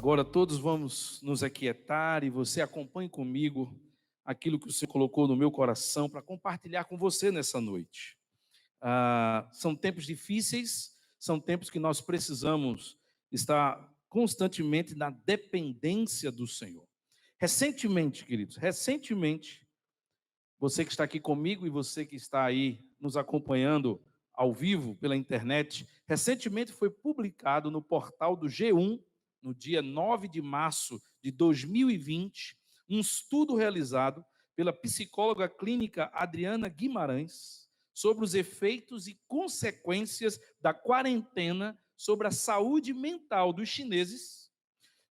Agora todos vamos nos aquietar e você acompanhe comigo aquilo que o Senhor colocou no meu coração para compartilhar com você nessa noite. São tempos difíceis, são tempos que nós precisamos estar constantemente na dependência do Senhor. Recentemente, queridos, você que está aqui comigo e você que está aí nos acompanhando ao vivo pela internet, recentemente foi publicado no portal do G1, no dia 9 de março de 2020, um estudo realizado pela psicóloga clínica Adriana Guimarães sobre os efeitos e consequências da quarentena sobre a saúde mental dos chineses,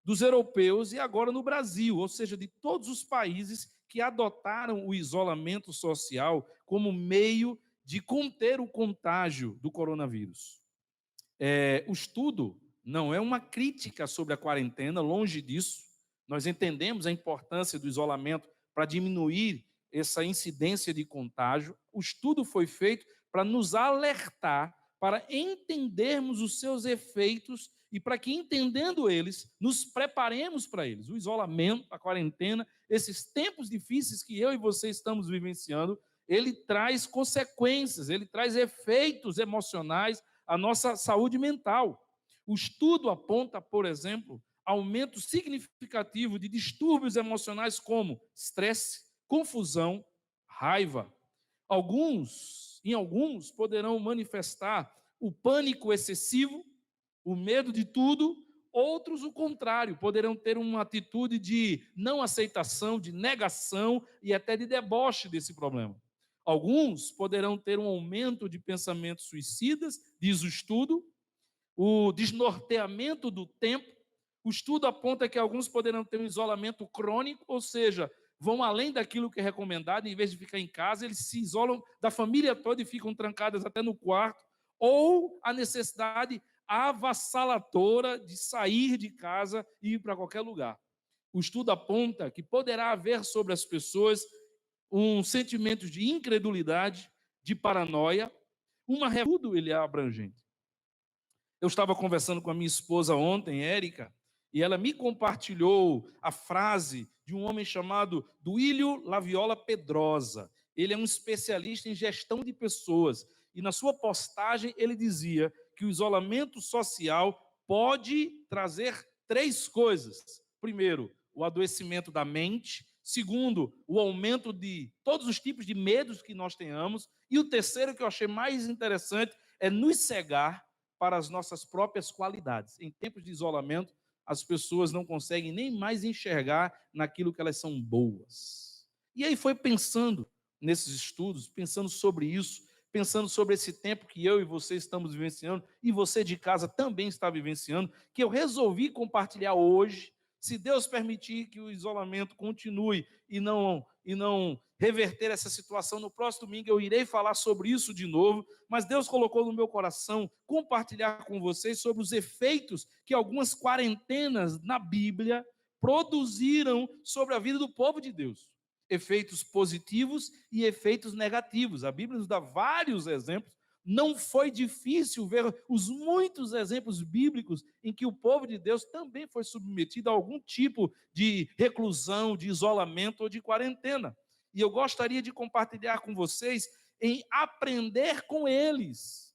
dos europeus e agora no Brasil, ou seja, de todos os países que adotaram o isolamento social como meio de conter o contágio do coronavírus. O estudo não é uma crítica sobre a quarentena, longe disso. Nós entendemos a importância do isolamento para diminuir essa incidência de contágio. O estudo foi feito para nos alertar, para entendermos os seus efeitos e para que, entendendo eles, nos preparemos para eles. O isolamento, a quarentena, esses tempos difíceis que eu e você estamos vivenciando, ele traz consequências, ele traz efeitos emocionais à nossa saúde mental. O estudo aponta, por exemplo, aumento significativo de distúrbios emocionais como estresse, confusão, raiva. Em alguns poderão manifestar o pânico excessivo, o medo de tudo. Outros, o contrário, poderão ter uma atitude de não aceitação, de negação e até de deboche desse problema. Alguns poderão ter um aumento de pensamentos suicidas, diz o estudo, o desnorteamento do tempo. O estudo aponta que alguns poderão ter um isolamento crônico, ou seja, vão além daquilo que é recomendado, em vez de ficar em casa, eles se isolam da família toda e ficam trancadas até no quarto, ou a necessidade avassaladora de sair de casa e ir para qualquer lugar. O estudo aponta que poderá haver sobre as pessoas um sentimento de incredulidade, de paranoia, tudo ele é abrangente. Eu estava conversando com a minha esposa ontem, Érica, e ela me compartilhou a frase de um homem chamado Duílio Laviola Pedrosa. Ele é um especialista em gestão de pessoas, e na sua postagem ele dizia que o isolamento social pode trazer 3 coisas. Primeiro, o adoecimento da mente. Segundo, o aumento de todos os tipos de medos que nós tenhamos. E o terceiro, que eu achei mais interessante, é nos cegar para as nossas próprias qualidades. Em tempos de isolamento, as pessoas não conseguem nem mais enxergar naquilo que elas são boas. E aí foi pensando nesses estudos, pensando sobre isso, pensando sobre esse tempo que eu e você estamos vivenciando, e você de casa também está vivenciando, que eu resolvi compartilhar hoje. Se Deus permitir que o isolamento continue e não reverter essa situação, no próximo domingo eu irei falar sobre isso de novo, mas Deus colocou no meu coração compartilhar com vocês sobre os efeitos que algumas quarentenas na Bíblia produziram sobre a vida do povo de Deus. Efeitos positivos e efeitos negativos. A Bíblia nos dá vários exemplos. Não foi difícil ver os muitos exemplos bíblicos em que o povo de Deus também foi submetido a algum tipo de reclusão, de isolamento ou de quarentena. E eu gostaria de compartilhar com vocês em aprender com eles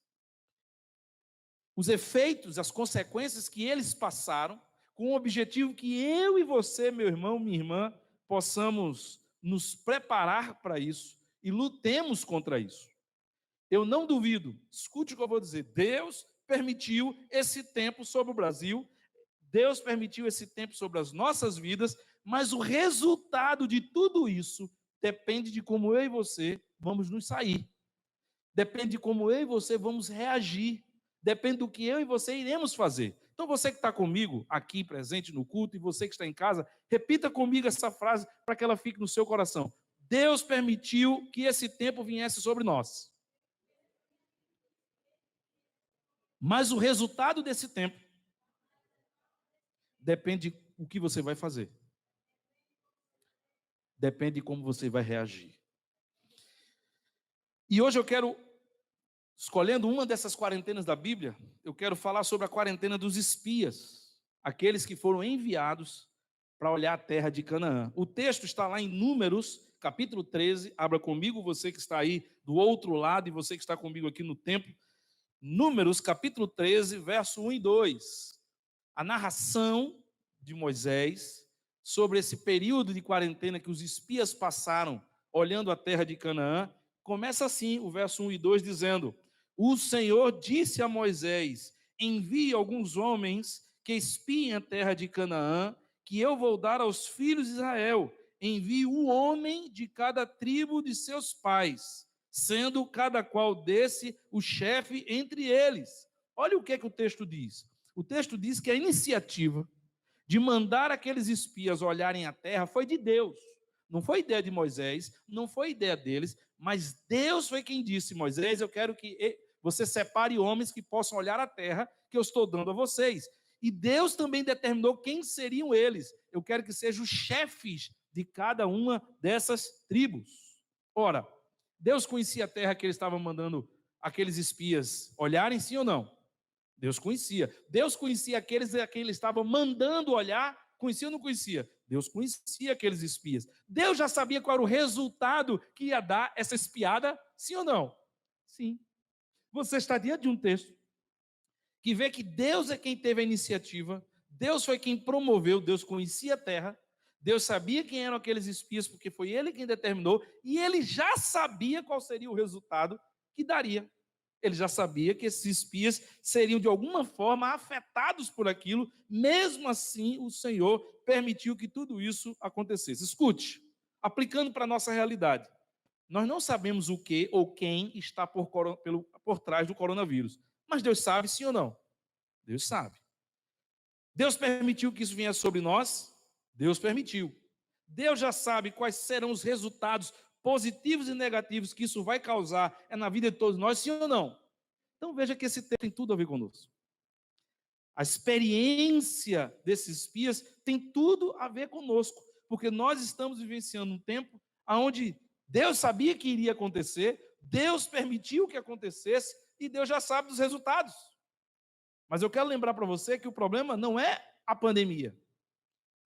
os efeitos, as consequências que eles passaram, com o objetivo que eu e você, meu irmão, minha irmã, possamos nos preparar para isso e lutemos contra isso. Eu não duvido, escute o que eu vou dizer, Deus permitiu esse tempo sobre o Brasil, Deus permitiu esse tempo sobre as nossas vidas, mas o resultado de tudo isso depende de como eu e você vamos nos sair, depende de como eu e você vamos reagir, depende do que eu e você iremos fazer. Então você que está comigo aqui presente no culto e você que está em casa, repita comigo essa frase para que ela fique no seu coração. Deus permitiu que esse tempo viesse sobre nós. Mas o resultado desse tempo depende do que você vai fazer. Depende de como você vai reagir. E hoje eu quero, escolhendo uma dessas quarentenas da Bíblia, eu quero falar sobre a quarentena dos espias. aqueles que foram enviados para olhar a terra de Canaã. O texto está lá em Números, capítulo 13. Abra comigo, você que está aí do outro lado e você que está comigo aqui no templo. Números, capítulo 13, verso 1 e 2. A narração de Moisés sobre esse período de quarentena que os espias passaram olhando a terra de Canaã, começa assim, o verso 1 e 2, dizendo: o Senhor disse a Moisés: envie alguns homens que espiem a terra de Canaã, que eu vou dar aos filhos de Israel. Envie um homem de cada tribo de seus pais, sendo cada qual desse o chefe entre eles. Olha o que o texto diz. O texto diz que a iniciativa de mandar aqueles espias olharem a terra foi de Deus. Não foi ideia de Moisés, não foi ideia deles, mas Deus foi quem disse: Moisés, eu quero que você separe homens que possam olhar a terra que eu estou dando a vocês. E Deus também determinou quem seriam eles. Eu quero que sejam os chefes de cada uma dessas tribos. Ora, Deus conhecia a terra que ele estava mandando aqueles espias olharem, sim ou não? Deus conhecia. Deus conhecia aqueles a quem ele estava mandando olhar. Conhecia ou não conhecia? Deus conhecia aqueles espias. Deus já sabia qual era o resultado que ia dar essa espiada, sim ou não? Sim. Você está diante de um texto que vê que Deus é quem teve a iniciativa, Deus foi quem promoveu, Deus conhecia a terra, Deus sabia quem eram aqueles espias, porque foi ele quem determinou, e ele já sabia qual seria o resultado que daria. Ele já sabia que esses espias seriam de alguma forma afetados por aquilo, mesmo assim o Senhor permitiu que tudo isso acontecesse. Escute, aplicando para a nossa realidade, nós não sabemos o que ou quem está por trás do coronavírus, mas Deus sabe, sim ou não? Deus sabe. Deus permitiu que isso viesse sobre nós? Deus permitiu. Deus já sabe quais serão os resultados positivos e negativos que isso vai causar na vida de todos nós, sim ou não? Então veja que esse texto tem tudo a ver conosco. A experiência desses espias tem tudo a ver conosco, porque nós estamos vivenciando um tempo onde Deus sabia que iria acontecer, Deus permitiu que acontecesse e Deus já sabe dos resultados. Mas eu quero lembrar para você que o problema não é a pandemia,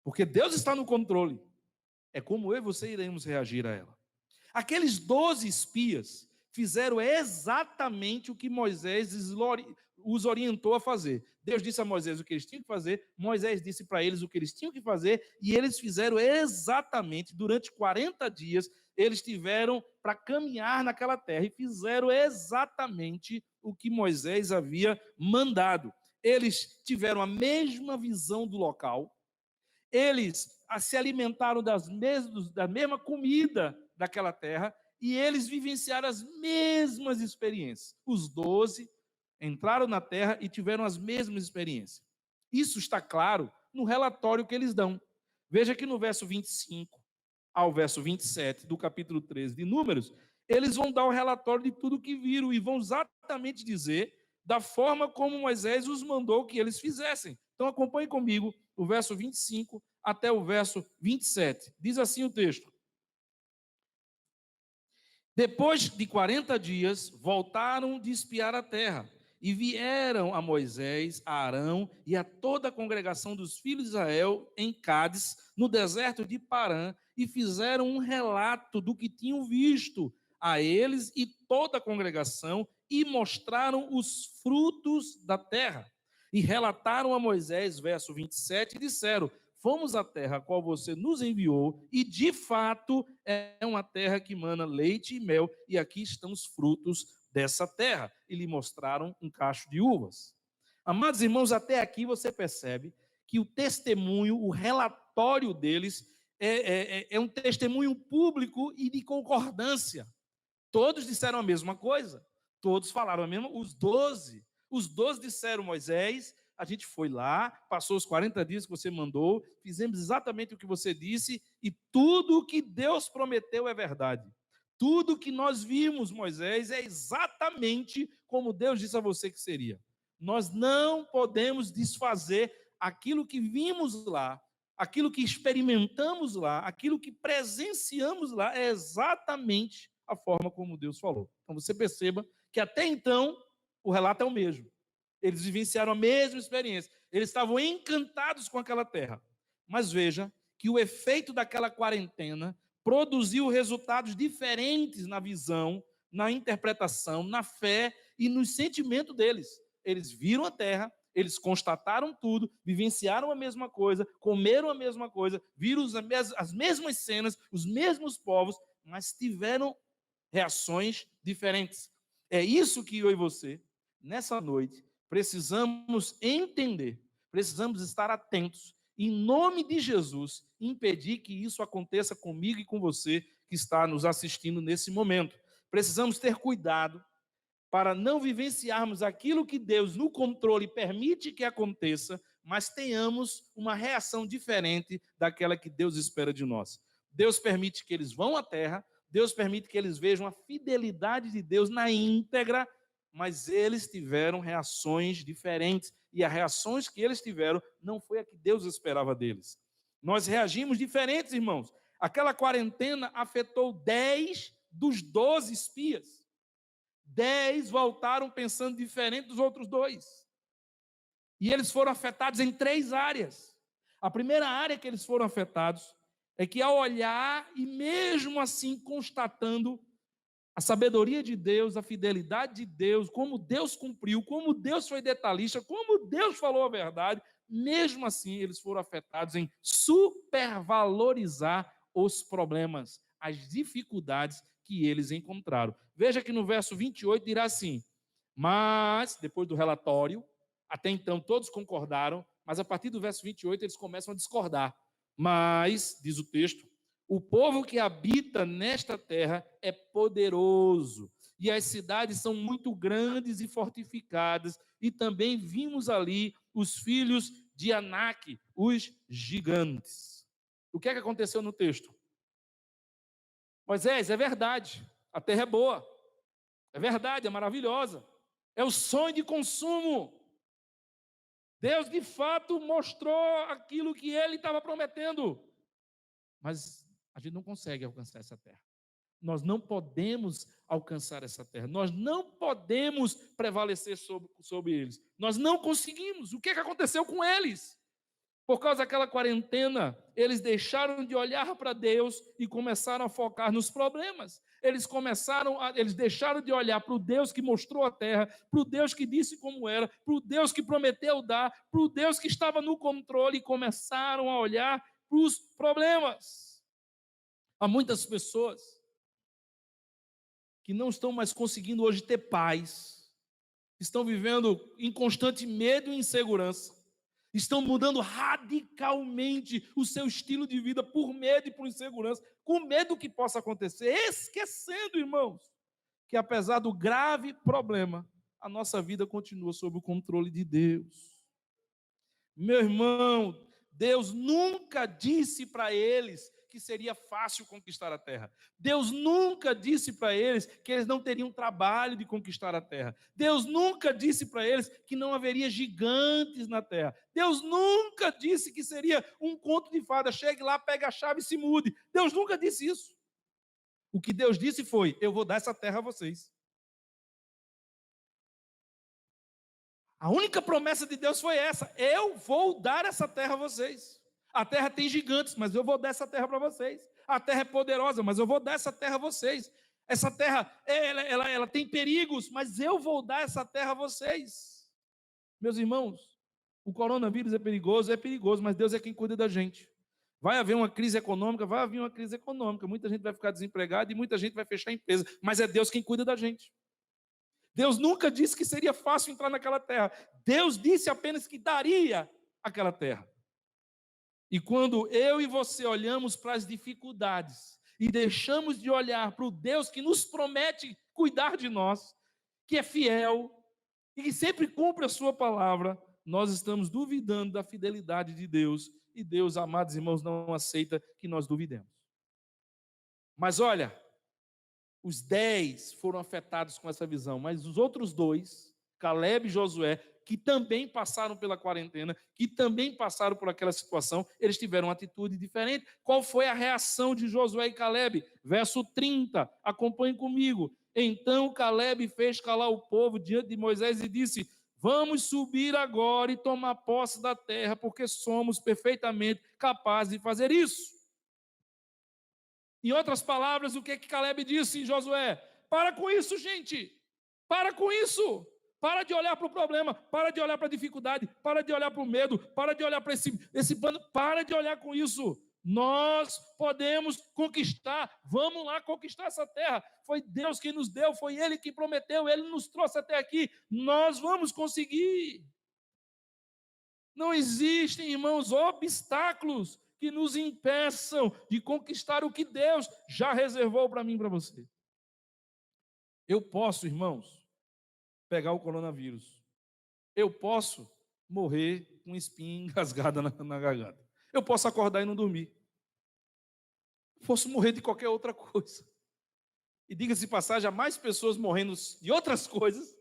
porque Deus está no controle. É como eu e você iremos reagir a ela. Aqueles 12 espias fizeram exatamente o que Moisés os orientou a fazer. Deus disse a Moisés o que eles tinham que fazer, Moisés disse para eles o que eles tinham que fazer, e eles fizeram exatamente, durante 40 dias, eles tiveram para caminhar naquela terra, e fizeram exatamente o que Moisés havia mandado. Eles tiveram a mesma visão do local, eles se alimentaram da mesma comida daquela terra, e eles vivenciaram as mesmas experiências. Os 12 entraram na terra e tiveram as mesmas experiências. Isso está claro no relatório que eles dão. Veja que no verso 25 ao verso 27 do capítulo 13 de Números, eles vão dar o relatório de tudo que viram e vão exatamente dizer da forma como Moisés os mandou que eles fizessem. Então acompanhe comigo o verso 25 até o verso 27. Diz assim o texto: depois de 40 dias, voltaram de espiar a terra, e vieram a Moisés, a Arão e a toda a congregação dos filhos de Israel em Cádiz, no deserto de Parã, e fizeram um relato do que tinham visto a eles e toda a congregação, e mostraram os frutos da terra. E relataram a Moisés, verso 27, e disseram: fomos à terra a qual você nos enviou, e de fato é uma terra que mana leite e mel, e aqui estão os frutos dessa terra. E lhe mostraram um cacho de uvas. Amados irmãos, até aqui você percebe que o testemunho, o relatório deles é um testemunho público e de concordância. Todos disseram a mesma coisa, todos falaram a mesma, os 12 disseram: Moisés, a gente foi lá, passou os 40 dias que você mandou, fizemos exatamente o que você disse, e tudo o que Deus prometeu é verdade. Tudo que nós vimos, Moisés, é exatamente como Deus disse a você que seria. Nós não podemos desfazer aquilo que vimos lá, aquilo que experimentamos lá, aquilo que presenciamos lá, é exatamente a forma como Deus falou. Então você perceba que até então o relato é o mesmo. Eles vivenciaram a mesma experiência. Eles estavam encantados com aquela terra. Mas veja que o efeito daquela quarentena produziu resultados diferentes na visão, na interpretação, na fé e no sentimento deles. Eles viram a terra, eles constataram tudo, vivenciaram a mesma coisa, comeram a mesma coisa, viram as mesmas cenas, os mesmos povos, mas tiveram reações diferentes. É isso que eu e você, nessa noite, precisamos entender, precisamos estar atentos, em nome de Jesus, impedir que isso aconteça comigo e com você que está nos assistindo nesse momento. Precisamos ter cuidado para não vivenciarmos aquilo que Deus no controle permite que aconteça, mas tenhamos uma reação diferente daquela que Deus espera de nós. Deus permite que eles vão à terra, Deus permite que eles vejam a fidelidade de Deus na íntegra, mas eles tiveram reações diferentes, e as reações que eles tiveram não foi a que Deus esperava deles. Nós reagimos diferentes, irmãos. Aquela quarentena afetou 10 dos 12 espias. 10 voltaram pensando diferente dos outros 2. E eles foram afetados em 3 áreas. A primeira área que eles foram afetados é que, ao olhar e mesmo assim constatando a sabedoria de Deus, a fidelidade de Deus, como Deus cumpriu, como Deus foi detalhista, como Deus falou a verdade, mesmo assim eles foram afetados em supervalorizar os problemas, as dificuldades que eles encontraram. Veja que no verso 28 dirá assim: mas, depois do relatório, até então todos concordaram, mas a partir do verso 28 eles começam a discordar. Mas, diz o texto, o povo que habita nesta terra é poderoso, e as cidades são muito grandes e fortificadas, e também vimos ali os filhos de Anak, os gigantes. O que é que aconteceu no texto? Moisés, é verdade, a terra é boa, é verdade, é maravilhosa, é o sonho de consumo. Deus, de fato, mostrou aquilo que ele estava prometendo, mas a gente não consegue alcançar essa terra. Nós não podemos alcançar essa terra. Nós não podemos prevalecer sobre eles. Nós não conseguimos. O que aconteceu com eles? Por causa daquela quarentena, eles deixaram de olhar para Deus e começaram a focar nos problemas. Eles deixaram de olhar para o Deus que mostrou a terra, para o Deus que disse como era, para o Deus que prometeu dar, para o Deus que estava no controle, e começaram a olhar para os problemas. Há muitas pessoas que não estão mais conseguindo hoje ter paz, estão vivendo em constante medo e insegurança, estão mudando radicalmente o seu estilo de vida por medo e por insegurança, com medo do que possa acontecer, esquecendo, irmãos, que apesar do grave problema, a nossa vida continua sob o controle de Deus. Meu irmão, Deus nunca disse para eles que seria fácil conquistar a terra. Deus nunca disse para eles que eles não teriam trabalho de conquistar a terra. Deus nunca disse para eles que não haveria gigantes na terra. Deus nunca disse que seria um conto de fada, chegue lá, pegue a chave e se mude. Deus nunca disse isso. O que Deus disse foi: eu vou dar essa terra a vocês. A única promessa de Deus foi essa: eu vou dar essa terra a vocês. A terra tem gigantes, mas eu vou dar essa terra para vocês. A terra é poderosa, mas eu vou dar essa terra a vocês. Essa terra, ela tem perigos, mas eu vou dar essa terra a vocês. Meus irmãos, o coronavírus é perigoso, mas Deus é quem cuida da gente. Vai haver uma crise econômica, muita gente vai ficar desempregada e muita gente vai fechar a empresa, mas é Deus quem cuida da gente. Deus nunca disse que seria fácil entrar naquela terra. Deus disse apenas que daria aquela terra. E quando eu e você olhamos para as dificuldades e deixamos de olhar para o Deus que nos promete cuidar de nós, que é fiel e que sempre cumpre a sua palavra, nós estamos duvidando da fidelidade de Deus. E Deus, amados irmãos, não aceita que nós duvidemos. Mas olha, os 10 foram afetados com essa visão, mas os outros 2, Caleb e Josué, que também passaram pela quarentena, que também passaram por aquela situação, eles tiveram uma atitude diferente. Qual foi a reação de Josué e Caleb? Verso 30, acompanhe comigo. Então Caleb fez calar o povo diante de Moisés e disse: Vamos subir agora e tomar posse da terra, porque somos perfeitamente capazes de fazer isso. Em outras palavras, o que Caleb disse em Josué? Para com isso, gente. Para com isso. Para de olhar para o problema, para de olhar para a dificuldade, para de olhar para o medo, para de olhar para esse pano, para de olhar com isso. Nós podemos conquistar, vamos lá conquistar essa terra. Foi Deus quem nos deu, foi Ele que prometeu, Ele nos trouxe até aqui. Nós vamos conseguir. Não existem, irmãos, obstáculos que nos impeçam de conquistar o que Deus já reservou para mim e para você. Eu posso, irmãos, pegar o coronavírus. Eu posso morrer com uma espinha engasgada na garganta. Eu posso acordar e não dormir. Eu posso morrer de qualquer outra coisa. E diga-se de passagem, há mais pessoas morrendo de outras coisas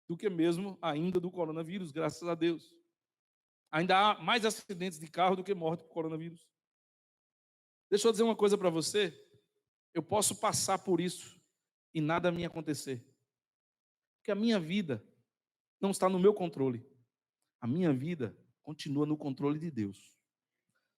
do que mesmo ainda do coronavírus, graças a Deus. Ainda há mais acidentes de carro do que morte por coronavírus. Deixa eu dizer uma coisa para você. Eu posso passar por isso e nada me acontecer. Porque a minha vida não está no meu controle. A minha vida continua no controle de Deus.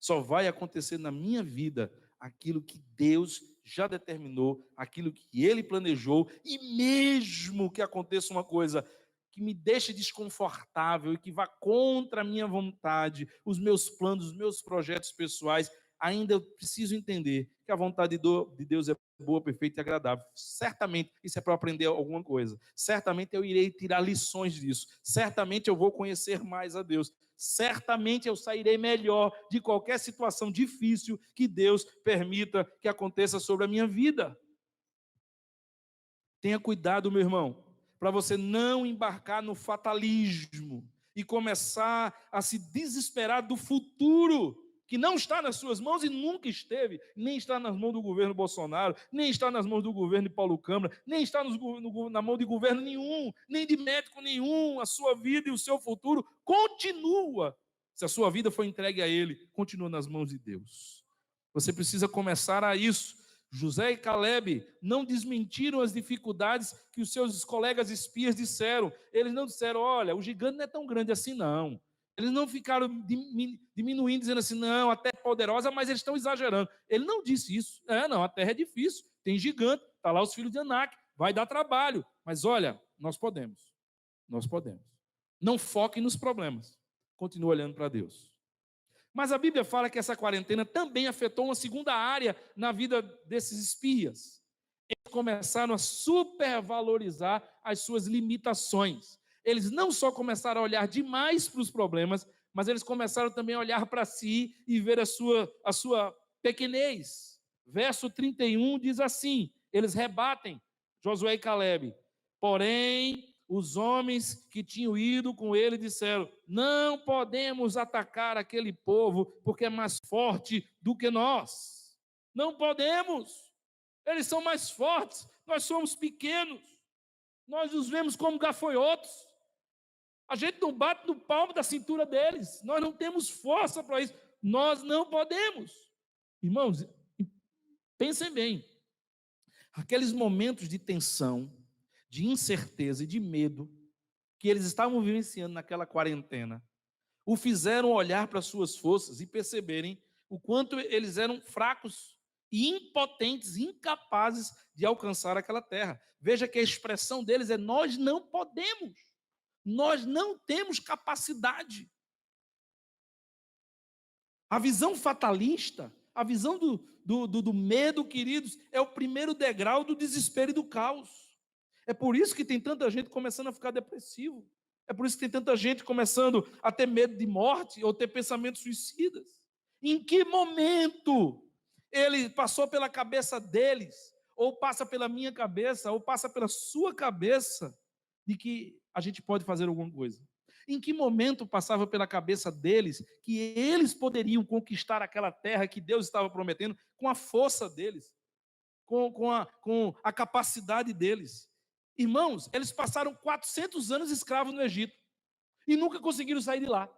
Só vai acontecer na minha vida aquilo que Deus já determinou, aquilo que Ele planejou, e mesmo que aconteça uma coisa que me deixe desconfortável e que vá contra a minha vontade, os meus planos, os meus projetos pessoais, ainda eu preciso entender que a vontade de Deus é boa, perfeita e agradável. Certamente isso é para aprender alguma coisa. Certamente eu irei tirar lições disso. Certamente eu vou conhecer mais a Deus. Certamente eu sairei melhor de qualquer situação difícil que Deus permita que aconteça sobre a minha vida. Tenha cuidado, meu irmão, para você não embarcar no fatalismo e começar a se desesperar do futuro, que não está nas suas mãos e nunca esteve, nem está nas mãos do governo Bolsonaro, nem está nas mãos do governo de Paulo Câmara, nem está na mão de governo nenhum, nem de médico nenhum. A sua vida e o seu futuro continua. Se a sua vida foi entregue a Ele, continua nas mãos de Deus. Você precisa começar a isso. José e Caleb não desmentiram as dificuldades que os seus colegas espias disseram. Eles não disseram, olha, o gigante não é tão grande assim, não. Eles não ficaram diminuindo, dizendo assim, não, a terra é poderosa, mas eles estão exagerando. Ele não disse isso. Não, a terra é difícil, tem gigante, está lá os filhos de Anak, vai dar trabalho. Mas olha, nós podemos. Nós podemos. Não foque nos problemas. Continue olhando para Deus. Mas a Bíblia fala que essa quarentena também afetou uma segunda área na vida desses espias. Eles começaram a supervalorizar as suas limitações. Eles não só começaram a olhar demais para os problemas, mas eles começaram também a olhar para si e ver a sua pequenez. Verso 31 diz assim, eles rebatem Josué e Caleb. Porém, os homens que tinham ido com ele disseram, não podemos atacar aquele povo, porque é mais forte do que nós. Não podemos. Eles são mais fortes, nós somos pequenos. Nós os vemos como gafanhotos. A gente não bate no palmo da cintura deles. Nós não temos força para isso. Nós não podemos. Irmãos, pensem bem. Aqueles momentos de tensão, de incerteza e de medo que eles estavam vivenciando naquela quarentena, o fizeram olhar para suas forças e perceberem o quanto eles eram fracos e impotentes, incapazes de alcançar aquela terra. Veja que a expressão deles é, nós não podemos, nós não temos capacidade. A visão fatalista, a visão do medo, queridos, é o primeiro degrau do desespero e do caos. É por isso que tem tanta gente começando a ficar depressivo. É por isso que tem tanta gente começando a ter medo de morte ou ter pensamentos suicidas. Em que momento ele passou pela cabeça deles, ou passa pela minha cabeça, ou passa pela sua cabeça, de que a gente pode fazer alguma coisa? Em que momento passava pela cabeça deles que eles poderiam conquistar aquela terra que Deus estava prometendo com a força deles, com a capacidade deles? Irmãos, eles passaram 400 anos escravos no Egito e nunca conseguiram sair de lá.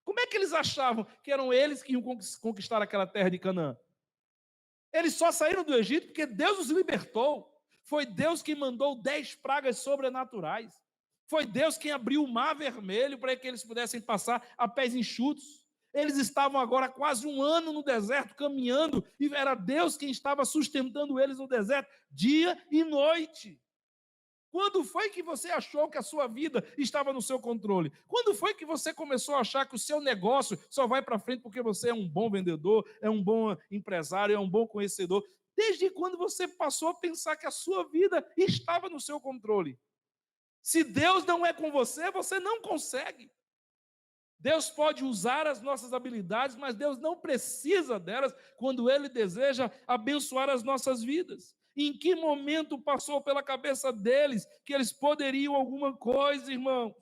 Como é que eles achavam que eram eles que iam conquistar aquela terra de Canaã? Eles só saíram do Egito porque Deus os libertou. Foi Deus que mandou 10 pragas sobrenaturais. Foi Deus quem abriu o mar vermelho para que eles pudessem passar a pés enxutos. Eles estavam agora quase um ano no deserto, caminhando, e era Deus quem estava sustentando eles no deserto, dia e noite. Quando foi que você achou que a sua vida estava no seu controle? Quando foi que você começou a achar que o seu negócio só vai para frente porque você é um bom vendedor, é um bom empresário, é um bom conhecedor? Desde quando você passou a pensar que a sua vida estava no seu controle? Se Deus não é com você, você não consegue. Deus pode usar as nossas habilidades, mas Deus não precisa delas quando Ele deseja abençoar as nossas vidas. Em que momento passou pela cabeça deles que eles poderiam alguma coisa, irmãos?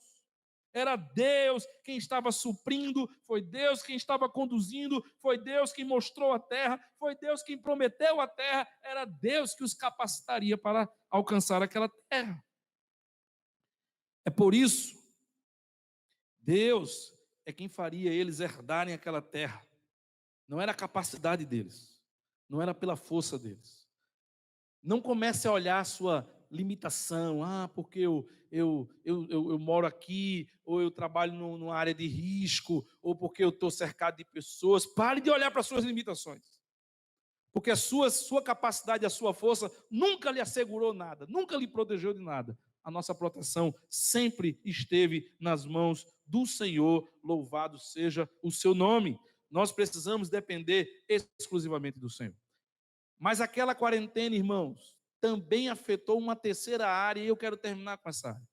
Era Deus quem estava suprindo, foi Deus quem estava conduzindo, foi Deus quem mostrou a terra, foi Deus quem prometeu a terra, era Deus que os capacitaria para alcançar aquela terra. É por isso, Deus é quem faria eles herdarem aquela terra. Não era a capacidade deles, não era pela força deles. Não comece a olhar a sua limitação, porque eu moro aqui, ou eu trabalho numa área de risco, ou porque eu estou cercado de pessoas. Pare de olhar para as suas limitações. Porque a sua capacidade, a sua força nunca lhe assegurou nada, nunca lhe protegeu de nada. A nossa proteção sempre esteve nas mãos do Senhor, louvado seja o seu nome. Nós precisamos depender exclusivamente do Senhor. Mas aquela quarentena, irmãos, também afetou uma terceira área, e eu quero terminar com essa área.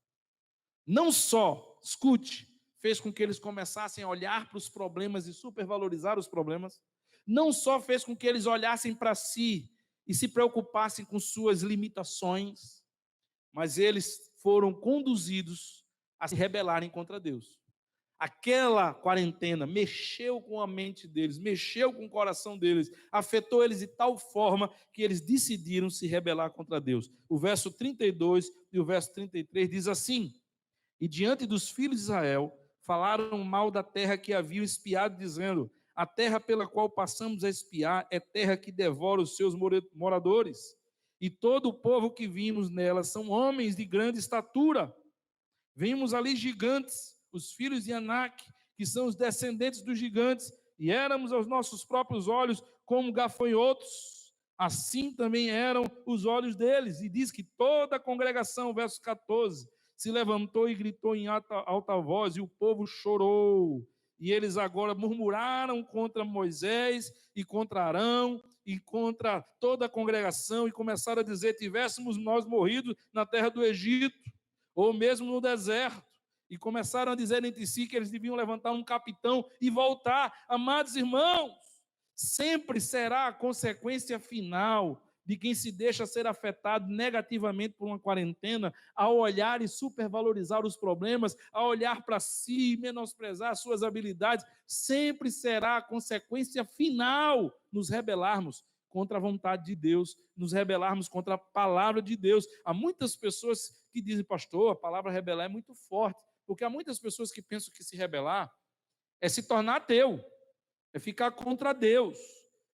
Não só, escute, fez com que eles começassem a olhar para os problemas e supervalorizar os problemas, não só fez com que eles olhassem para si e se preocupassem com suas limitações, mas eles foram conduzidos a se rebelarem contra Deus. Aquela quarentena mexeu com a mente deles, mexeu com o coração deles, afetou eles de tal forma que eles decidiram se rebelar contra Deus. O verso 32 e o verso 33 diz assim: E diante dos filhos de Israel, falaram mal da terra que haviam espiado, dizendo: A terra pela qual passamos a espiar é terra que devora os seus moradores. E todo o povo que vimos nela são homens de grande estatura. Vimos ali gigantes, os filhos de Anak, que são os descendentes dos gigantes, e éramos aos nossos próprios olhos como gafanhotos, assim também eram os olhos deles. E diz que toda a congregação, verso 14, se levantou e gritou em alta voz, e o povo chorou. E eles agora murmuraram contra Moisés e contra Arão e contra toda a congregação, e começaram a dizer: tivéssemos nós morrido na terra do Egito, ou mesmo no deserto. E começaram a dizer entre si que eles deviam levantar um capitão e voltar. Amados irmãos, sempre será a consequência final de quem se deixa ser afetado negativamente por uma quarentena, ao olhar e supervalorizar os problemas, ao olhar para si e menosprezar suas habilidades, sempre será a consequência final nos rebelarmos contra a vontade de Deus, nos rebelarmos contra a palavra de Deus. Há muitas pessoas que dizem: pastor, a palavra rebelar é muito forte, porque há muitas pessoas que pensam que se rebelar é se tornar ateu, é ficar contra Deus,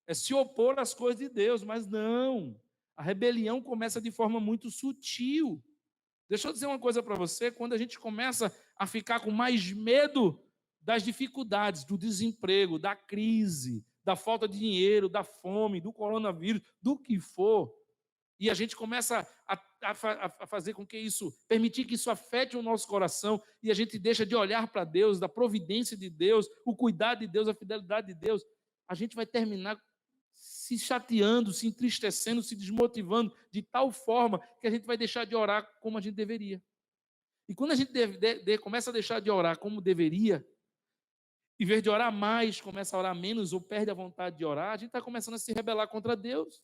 é se opor às coisas de Deus, mas não. A rebelião começa de forma muito sutil. Deixa eu dizer uma coisa para você: quando a gente começa a ficar com mais medo das dificuldades, do desemprego, da crise, da falta de dinheiro, da fome, do coronavírus, do que for, e a gente começa a fazer com que isso, permitir que isso afete o nosso coração, e a gente deixa de olhar para Deus, da providência de Deus, o cuidado de Deus, a fidelidade de Deus, a gente vai terminar se chateando, se entristecendo, se desmotivando, de tal forma que a gente vai deixar de orar como a gente deveria. E quando a gente começa a deixar de orar como deveria, em vez de orar mais, começa a orar menos ou perde a vontade de orar, a gente está começando a se rebelar contra Deus.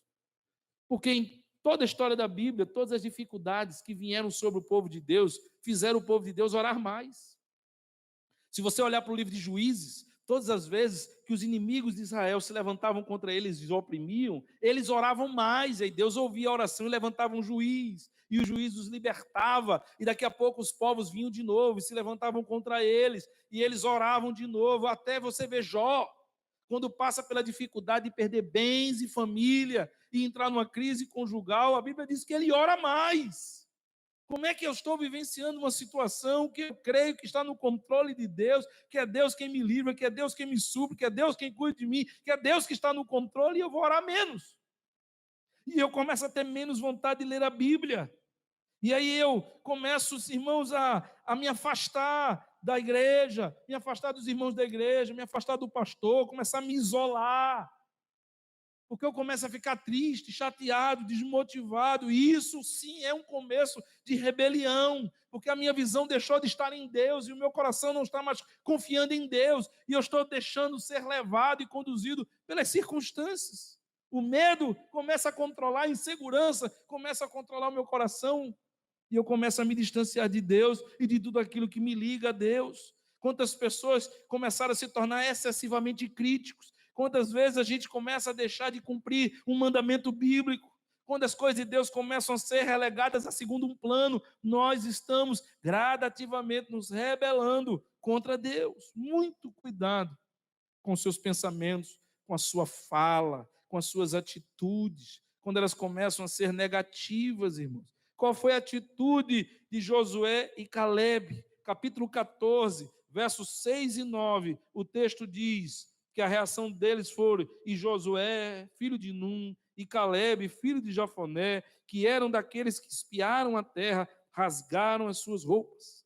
Porque em toda a história da Bíblia, todas as dificuldades que vieram sobre o povo de Deus, fizeram o povo de Deus orar mais. Se você olhar para o livro de Juízes, todas as vezes que os inimigos de Israel se levantavam contra eles e os oprimiam, eles oravam mais, e Deus ouvia a oração e levantava um juiz, e o juiz os libertava, e daqui a pouco os povos vinham de novo e se levantavam contra eles, e eles oravam de novo, até você ver Jó, quando passa pela dificuldade de perder bens e família, e entrar numa crise conjugal, a Bíblia diz que ele ora mais. Como é que eu estou vivenciando uma situação que eu creio que está no controle de Deus, que é Deus quem me livra, que é Deus quem me supre, que é Deus quem cuida de mim, que é Deus que está no controle, e eu vou orar menos. E eu começo a ter menos vontade de ler a Bíblia. E aí eu começo, irmãos, a me afastar da igreja, me afastar dos irmãos da igreja, me afastar do pastor, começar a me isolar. Porque eu começo a ficar triste, chateado, desmotivado. E isso sim é um começo de rebelião, porque a minha visão deixou de estar em Deus e o meu coração não está mais confiando em Deus, e eu estou deixando ser levado e conduzido pelas circunstâncias. O medo começa a controlar, a insegurança começa a controlar o meu coração, e eu começo a me distanciar de Deus e de tudo aquilo que me liga a Deus. Quantas pessoas começaram a se tornar excessivamente críticos? Quantas vezes a gente começa a deixar de cumprir um mandamento bíblico? Quando as coisas de Deus começam a ser relegadas a segundo um plano, nós estamos gradativamente nos rebelando contra Deus. Muito cuidado com seus pensamentos, com a sua fala, com as suas atitudes, quando elas começam a ser negativas, irmãos. Qual foi a atitude de Josué e Caleb? Capítulo 14, versos 6 e 9, o texto diz que a reação deles foi: e Josué, filho de Num, e Caleb, filho de Jofoné, que eram daqueles que espiaram a terra, rasgaram as suas roupas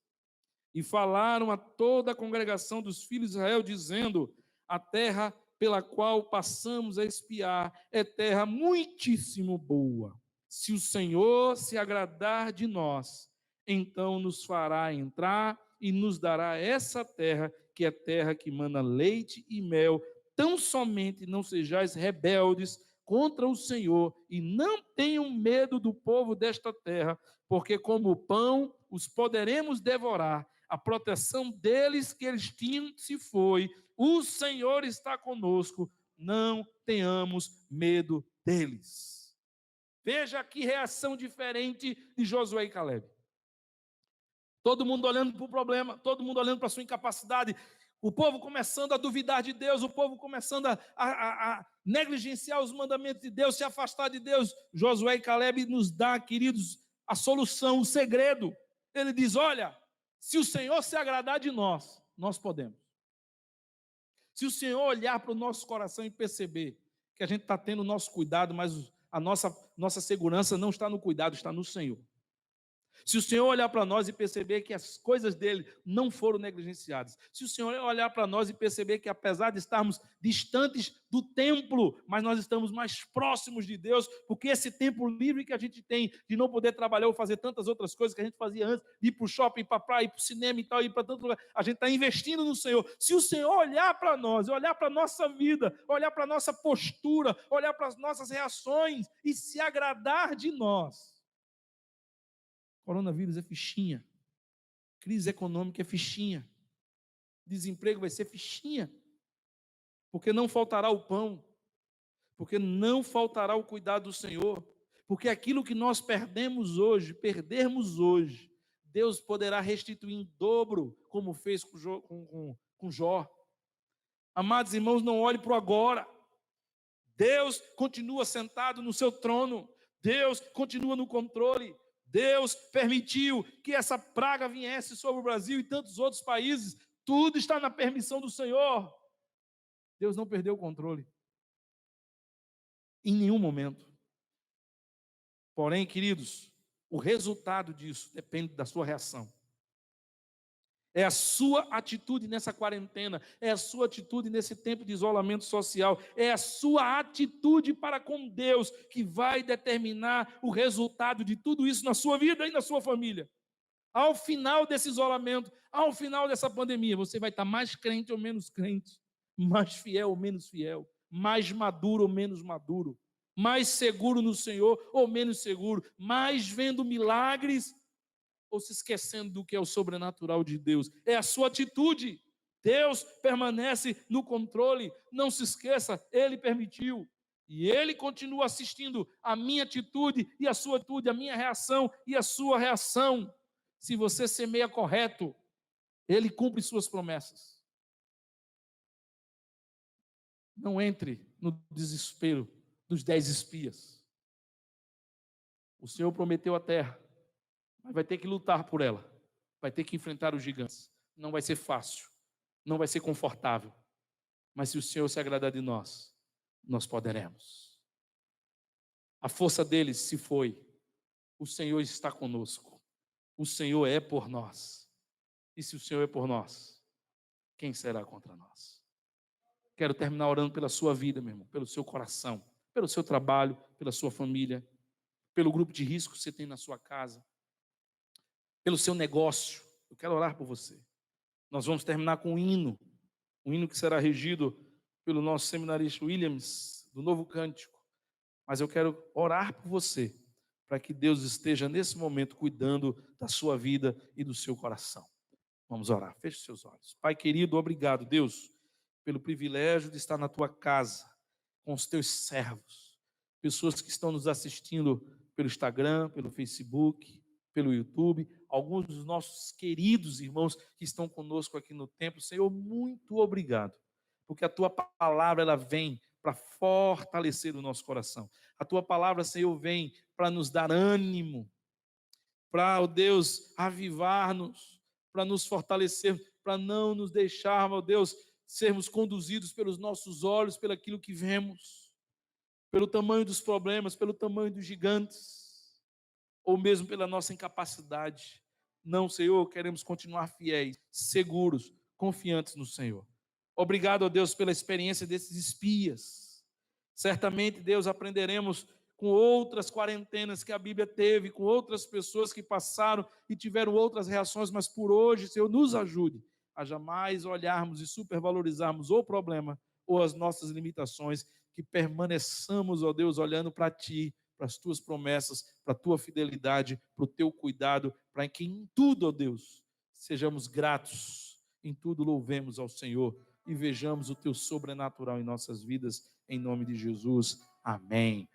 e falaram a toda a congregação dos filhos de Israel, dizendo: a terra pela qual passamos a espiar é terra muitíssimo boa. Se o Senhor se agradar de nós, então nos fará entrar e nos dará essa terra, que é terra que mana leite e mel. Tão somente não sejais rebeldes contra o Senhor e não tenham medo do povo desta terra, porque como pão os poderemos devorar. A proteção deles que eles tinham se foi. O Senhor está conosco. Não tenhamos medo deles. Veja que reação diferente de Josué e Caleb. Todo mundo olhando para o problema, todo mundo olhando para a sua incapacidade, o povo começando a duvidar de Deus, o povo começando a negligenciar os mandamentos de Deus, se afastar de Deus. Josué e Caleb nos dá, queridos, a solução, o segredo. Ele diz: olha, se o Senhor se agradar de nós, nós podemos. Se o Senhor olhar para o nosso coração e perceber que a gente está tendo o nosso cuidado, mas a nossa segurança não está no cuidado, está no Senhor. Se o Senhor olhar para nós e perceber que as coisas dele não foram negligenciadas, se o Senhor olhar para nós e perceber que apesar de estarmos distantes do templo, mas nós estamos mais próximos de Deus, porque esse tempo livre que a gente tem de não poder trabalhar ou fazer tantas outras coisas que a gente fazia antes, de ir para o shopping, ir para a praia, ir para o cinema e tal, ir para tanto lugar, a gente está investindo no Senhor. Se o Senhor olhar para nós, olhar para a nossa vida, olhar para a nossa postura, olhar para as nossas reações e se agradar de nós, coronavírus é fichinha, crise econômica é fichinha, desemprego vai ser fichinha, porque não faltará o pão, porque não faltará o cuidado do Senhor, porque aquilo que nós perdermos hoje, Deus poderá restituir em dobro, como fez com Jó. Amados irmãos, não olhe para o agora. Deus continua sentado no seu trono, Deus continua no controle. Deus permitiu que essa praga viesse sobre o Brasil e tantos outros países. Tudo está na permissão do Senhor. Deus não perdeu o controle. Em nenhum momento. Porém, queridos, o resultado disso depende da sua reação. É a sua atitude nessa quarentena, é a sua atitude nesse tempo de isolamento social, é a sua atitude para com Deus que vai determinar o resultado de tudo isso na sua vida e na sua família. Ao final desse isolamento, ao final dessa pandemia, você vai estar mais crente ou menos crente, mais fiel ou menos fiel, mais maduro ou menos maduro, mais seguro no Senhor ou menos seguro, mais vendo milagres ou se esquecendo do que é o sobrenatural de Deus. É a sua atitude. Deus permanece no controle. Não se esqueça, Ele permitiu. E Ele continua assistindo a minha atitude e a sua atitude, a minha reação e a sua reação. Se você semeia correto, Ele cumpre suas promessas. Não entre no desespero dos 10 espias. O Senhor prometeu a terra. mas vai ter que lutar por ela, vai ter que enfrentar os gigantes. Não vai ser fácil, não vai ser confortável, mas se o Senhor se agradar de nós, nós poderemos. A força deles se foi, o Senhor está conosco, o Senhor é por nós. E se o Senhor é por nós, quem será contra nós? Quero terminar orando pela sua vida, meu irmão, pelo seu coração, pelo seu trabalho, pela sua família, pelo grupo de risco que você tem na sua casa, pelo seu negócio. Eu quero orar por você. Nós vamos terminar com um hino que será regido pelo nosso seminarista Williams, do Novo Cântico. Mas eu quero orar por você, para que Deus esteja nesse momento cuidando da sua vida e do seu coração. Vamos orar, feche seus olhos. Pai querido, obrigado, Deus, pelo privilégio de estar na tua casa, com os teus servos, pessoas que estão nos assistindo pelo Instagram, pelo Facebook, pelo YouTube, alguns dos nossos queridos irmãos que estão conosco aqui no templo. Senhor, muito obrigado, porque a tua palavra ela vem para fortalecer o nosso coração. A tua palavra, Senhor, vem para nos dar ânimo, para, ó Deus, avivar-nos, para nos fortalecer, para não nos deixar, ó Deus, sermos conduzidos pelos nossos olhos, pelo aquilo que vemos, pelo tamanho dos problemas, pelo tamanho dos gigantes, ou mesmo pela nossa incapacidade. Não, Senhor, queremos continuar fiéis, seguros, confiantes no Senhor. Obrigado, ó Deus, pela experiência desses espias. Certamente, Deus, aprenderemos com outras quarentenas que a Bíblia teve, com outras pessoas que passaram e tiveram outras reações, mas por hoje, Senhor, nos ajude a jamais olharmos e supervalorizarmos o problema ou as nossas limitações, que permaneçamos, ó Deus, olhando para Ti, para as Tuas promessas, para a Tua fidelidade, para o Teu cuidado, para que em tudo, ó Deus, sejamos gratos, em tudo louvemos ao Senhor e vejamos o Teu sobrenatural em nossas vidas, em nome de Jesus. Amém.